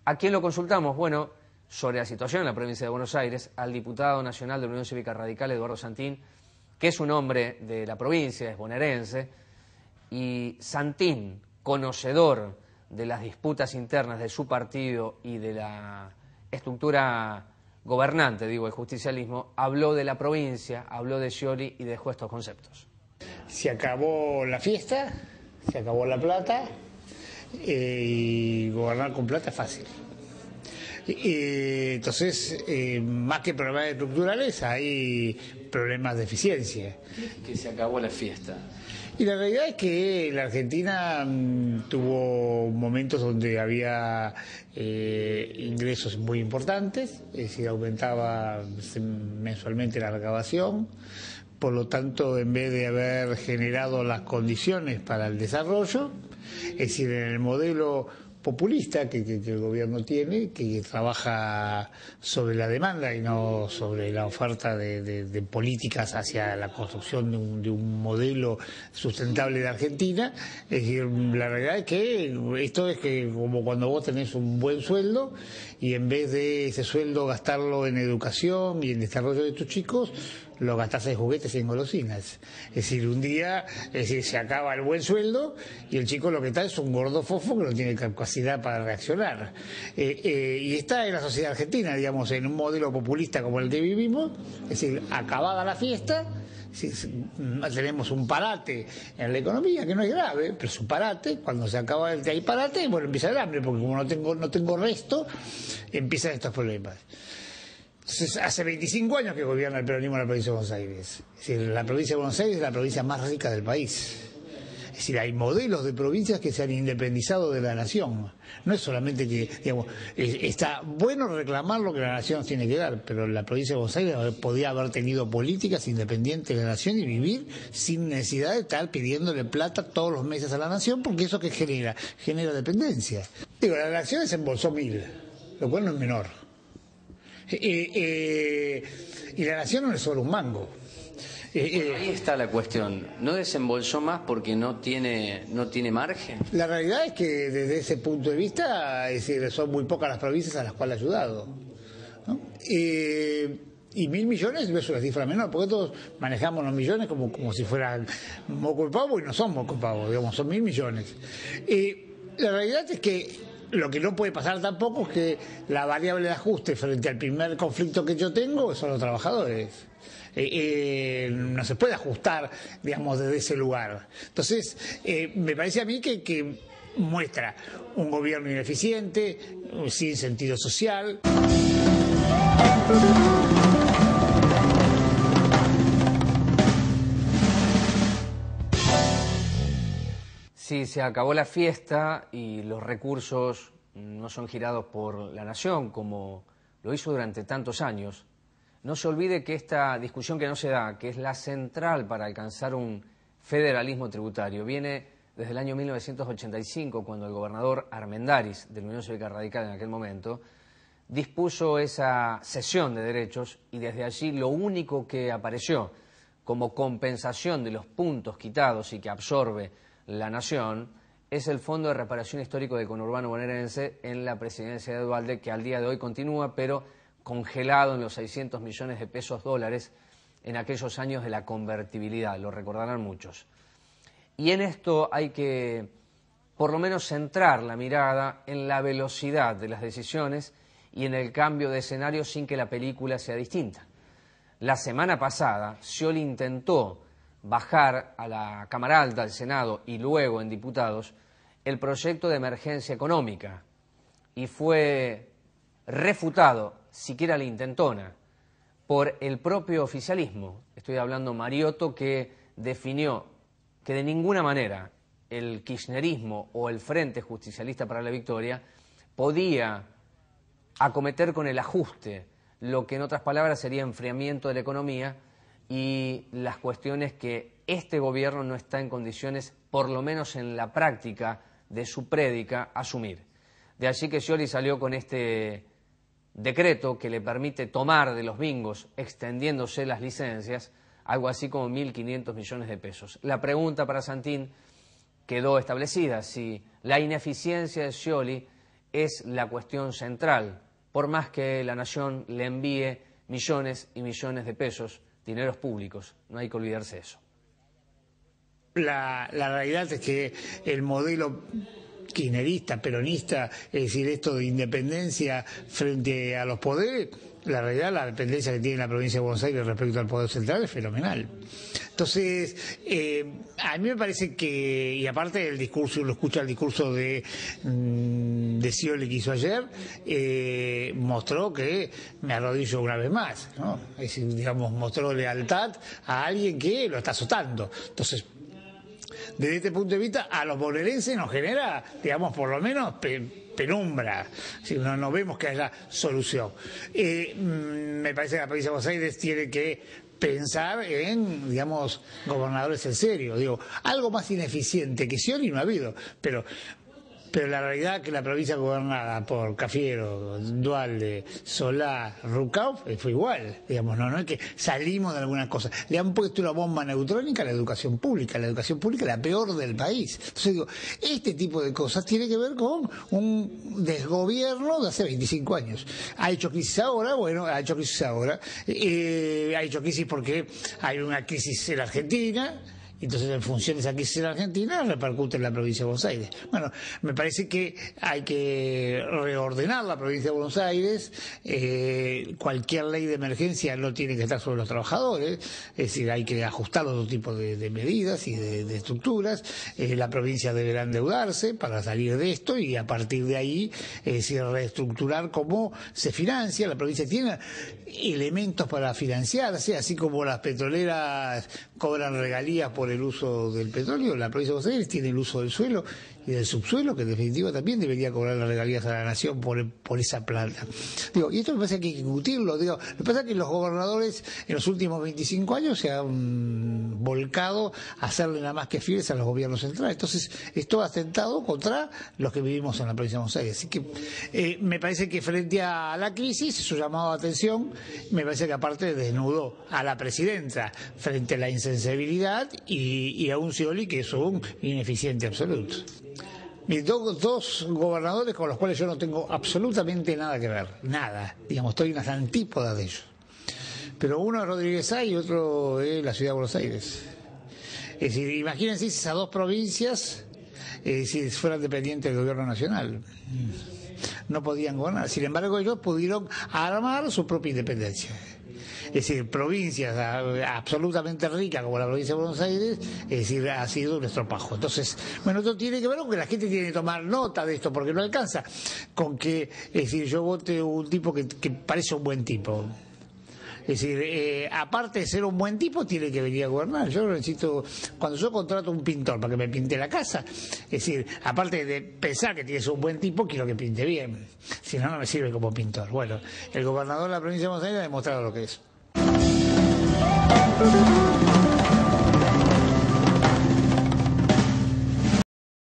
¿A quién lo consultamos? Bueno, sobre la situación en la provincia de Buenos Aires, al diputado nacional de la Unión Cívica Radical, Eduardo Santín, que es un hombre de la provincia, es bonaerense, y Santín, conocedor de las disputas internas de su partido y de la estructura gobernante, digo, el justicialismo, habló de la provincia, habló de Scioli y dejó estos conceptos. Se acabó la fiesta, se acabó la plata, y gobernar con plata es fácil. Entonces, más que problemas estructurales, hay problemas de eficiencia. Que se acabó la fiesta. Y la realidad es que la Argentina tuvo momentos donde había ingresos muy importantes, es decir, aumentaba mensualmente la recaudación. Por lo tanto, en vez de haber generado las condiciones para el desarrollo, es decir, en el modelo populista que el gobierno tiene, que trabaja sobre la demanda y no sobre la oferta de políticas hacia la construcción de un modelo sustentable de Argentina. Es decir, la realidad es que esto es que como cuando vos tenés un buen sueldo y en vez de ese sueldo gastarlo en educación y en desarrollo de tus chicos, lo gastás en juguetes y en golosinas. Es decir, un día se acaba el buen sueldo y el chico lo que está es un gordo fofo que no tiene capacidad para reaccionar. Y está en la sociedad argentina, digamos, en un modelo populista como el que vivimos, es decir, acabada la fiesta, tenemos un parate en la economía, que no es grave, pero es un parate. Cuando se acaba el parate, bueno, empieza el hambre, porque como no tengo resto, empiezan estos problemas. Entonces, hace 25 años que gobierna el peronismo en la provincia de Buenos Aires. Es decir, la provincia de Buenos Aires es la provincia más rica del país. Es decir, hay modelos de provincias que se han independizado de la nación. No es solamente que, digamos, está bueno reclamar lo que la nación nos tiene que dar, pero la provincia de Buenos Aires podía haber tenido políticas independientes de la nación y vivir sin necesidad de estar pidiéndole plata todos los meses a la nación, porque eso que genera dependencia. Digo, la nación desembolsó 1.000, lo cual no es menor. Y la nación no es solo un mango. Bueno, ahí está la cuestión. ¿No desembolsó más porque no tiene margen? La realidad es que desde ese punto de vista, es decir, son muy pocas las provincias a las cuales ha ayudado, ¿no? Y 1.000 millones no es una cifra menor, porque todos manejamos los millones como si fueran moco y pavo, y no son moco y pavo, digamos, son 1.000 millones. La realidad es que lo que no puede pasar tampoco es que la variable de ajuste frente al primer conflicto que yo tengo son los trabajadores. No se puede ajustar, digamos, desde ese lugar. Entonces, me parece a mí que muestra un gobierno ineficiente, sin sentido social. Si se acabó la fiesta y los recursos no son girados por la nación como lo hizo durante tantos años, no se olvide que esta discusión que no se da, que es la central para alcanzar un federalismo tributario, viene desde el año 1985, cuando el gobernador Armendáriz, de la Unión Cívica Radical en aquel momento, dispuso esa cesión de derechos, y desde allí lo único que apareció como compensación de los puntos quitados y que absorbe la nación es el Fondo de Reparación Histórico del Conurbano Bonaerense en la presidencia de Duhalde, que al día de hoy continúa, pero congelado en los 600 millones de pesos dólares en aquellos años de la convertibilidad, lo recordarán muchos. Y en esto hay que, por lo menos, centrar la mirada en la velocidad de las decisiones y en el cambio de escenario sin que la película sea distinta. La semana pasada, Scioli intentó bajar a la Cámara Alta, al Senado y luego en diputados el proyecto de emergencia económica y fue refutado, siquiera la intentona, por el propio oficialismo. Estoy hablando Mariotto, que definió que de ninguna manera el kirchnerismo o el Frente Justicialista para la Victoria podía acometer con el ajuste lo que en otras palabras sería enfriamiento de la economía y las cuestiones que este gobierno no está en condiciones, por lo menos en la práctica de su prédica, asumir. De allí que Scioli salió con este decreto que le permite tomar de los bingos, extendiéndose las licencias, algo así como 1.500 millones de pesos. La pregunta para Santín quedó establecida, si la ineficiencia de Scioli es la cuestión central, por más que la Nación le envíe millones y millones de pesos, dineros públicos, no hay que olvidarse de eso. La realidad es que el modelo kirchnerista, peronista, es decir, esto de independencia frente a los poderes, la realidad, la dependencia que tiene la provincia de Buenos Aires respecto al Poder Central es fenomenal. Entonces, a mí me parece que, y aparte el discurso, uno escucha el discurso de Scioli que hizo ayer, mostró que me arrodillo una vez más, ¿no? Es decir, digamos, mostró lealtad a alguien que lo está azotando. Entonces, desde este punto de vista, a los bonaerenses nos genera, digamos, por lo menos penumbra, si no vemos que haya solución. Me parece que la provincia de Buenos Aires tiene que pensar en, digamos, gobernadores en serio. Digo, algo más ineficiente que Scioli no ha habido, pero la realidad es que la provincia gobernada por Cafiero, Duhalde, Solá, Rucauf fue igual, digamos, no es que salimos de alguna cosa. Le han puesto una bomba neutrónica a la educación pública es la peor del país. Entonces digo, este tipo de cosas tiene que ver con un desgobierno de hace 25 años. ¿Ha hecho crisis ahora? Bueno, ha hecho crisis ahora. Ha hecho crisis porque hay una crisis en la Argentina. Entonces, en función de esa crisis en Argentina, repercute en la provincia de Buenos Aires. Bueno, me parece que hay que reordenar la provincia de Buenos Aires. Cualquier ley de emergencia no tiene que estar sobre los trabajadores. Es decir, hay que ajustar otro tipo de medidas y de estructuras. La provincia deberá endeudarse para salir de esto y a partir de ahí, es decir, reestructurar cómo se financia. La provincia tiene elementos para financiarse, así como las petroleras cobran regalías por el uso del petróleo, la provincia de Buenos Aires tiene el uso del suelo y del subsuelo, que en definitiva también debería cobrar las regalías a la nación por esa planta. Digo, y esto me parece que hay que discutirlo. Digo, lo que pasa es que los gobernadores en los últimos 25 años se han volcado a hacerle nada más que fieles a los gobiernos centrales. Entonces, esto ha atentado contra los que vivimos en la provincia de Buenos Aires. Así que me parece que frente a la crisis, su llamado a atención, me parece que aparte desnudó a la presidenta frente a la insensibilidad y a un Scioli que es un ineficiente absoluto. Mis dos gobernadores con los cuales yo no tengo absolutamente nada que ver, nada, digamos, estoy en las antípodas de ellos. Pero uno es Rodríguez Sá y otro es la ciudad de Buenos Aires. Es decir, imagínense si esas dos provincias si fueran dependientes del gobierno nacional. No podían gobernar. Sin embargo, ellos pudieron armar su propia independencia. Es decir, provincias absolutamente ricas como la provincia de Buenos Aires, es decir, ha sido un estropajo. Entonces, bueno, esto tiene que ver con que la gente tiene que tomar nota de esto, porque no alcanza con que, es decir, yo vote un tipo que parece un buen tipo. Es decir, aparte de ser un buen tipo, tiene que venir a gobernar. Yo necesito, cuando yo contrato un pintor para que me pinte la casa, es decir, aparte de pensar que tienes un buen tipo, quiero que pinte bien. Si no, no me sirve como pintor. Bueno, el gobernador de la provincia de Buenos Aires ha demostrado lo que es.